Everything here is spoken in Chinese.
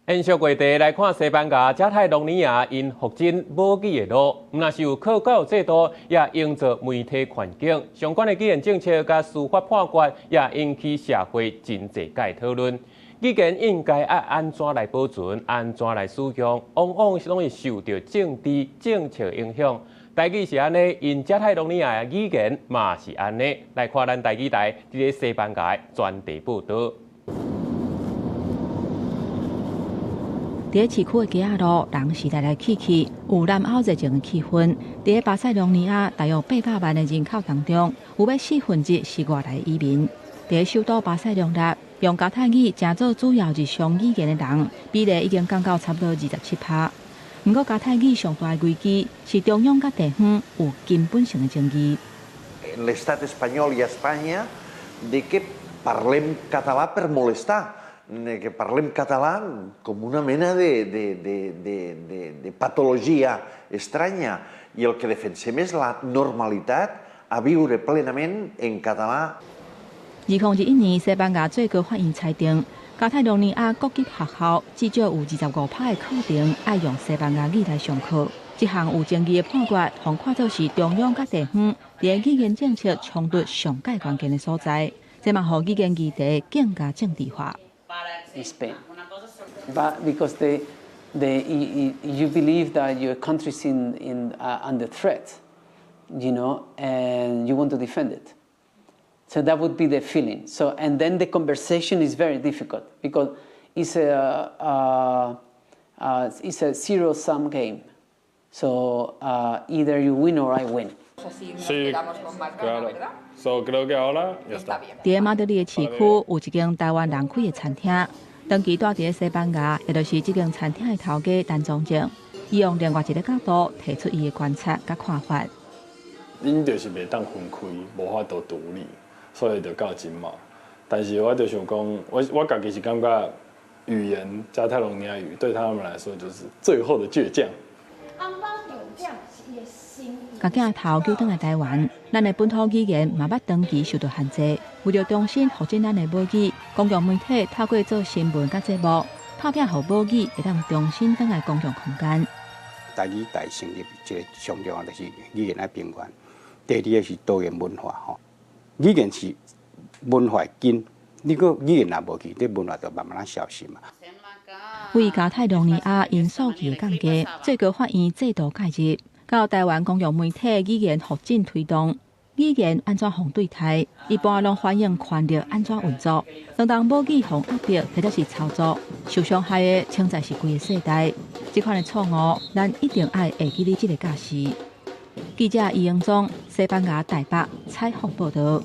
延续过地来看西班牙加泰隆尼亚因复振母语的路，若是有考教制度，也营造媒体环境，相关的语言政策甲司法判决也引起社会真侪界讨论。语言应该安怎来保存，安怎来使用，往往拢会受到政治政策影响。台语是安尼，因加泰隆尼亚的语言嘛是安尼。来看咱台语台伫咧西班牙的专题报道。 伫市区的街仔路，人是来来去去，有南欧热情的气氛。伫巴塞隆尼亚大约800万的人口当中，有要1/4是外来移民。伫首都巴塞隆纳，用加泰语正做主要日常语言的人，比例已经降到差不多27%。不过，加泰语上大的危机是中央甲地方有根本性的争议。L'estat espanyol i Espanya de que parlem català per molestar. Que parlem català com una mena de patologia estranya i el que defensem és la normalitat a viure plenament en català. 2021年，西班牙最高法院裁定，加泰隆尼亚国级学校至少有25%的课程爱用西班牙语来上课。这项有争议的判决，互看作是中央甲地方伫语言政策冲突上界关键的所在，这嘛互语言议题更加政治化。 In Spain, but because you believe that your country's under threat, you know, and you want to defend it. So that would be the feeling. So and then the conversation is very difficult because it's a zero-sum game. So either you win or I win. Sí, claro. So creo que ahora ya está. 伫马德里的市区有一间台湾人开的餐厅，长期住伫西班牙，也就是这间餐厅的头家陈宗正，伊用另外一个角度提出伊的观察甲看法。恁就是袂当分开，无法度独立，所以就到今嘛。但是我就想讲，我家己是感觉语言加泰隆尼亚语对他们来说就是最后的倔强。 甲囝头救转来台湾，咱的本土语言嘛捌长期受到限制。为了重新复振咱的母语，公共媒体透过做新闻甲节目，拍拼互母语会当重新返来公共空间。台语台成立一个上重要就是语言的平原，第二个是多元文化吼。语言是文化的根，你个语言若无去，你文化就慢慢消失嘛。 为加泰隆尼亚因素期的降低，最高法院制度介入。 到台湾公用媒体语言复振推动，语言安怎互对待，一般拢反映权力安怎运作。当母语互压迫或者是操作，受伤害的称在是规个世代。这款的错误，咱一定爱会记哩这个假事。记者易英忠，西班牙台北采访报道。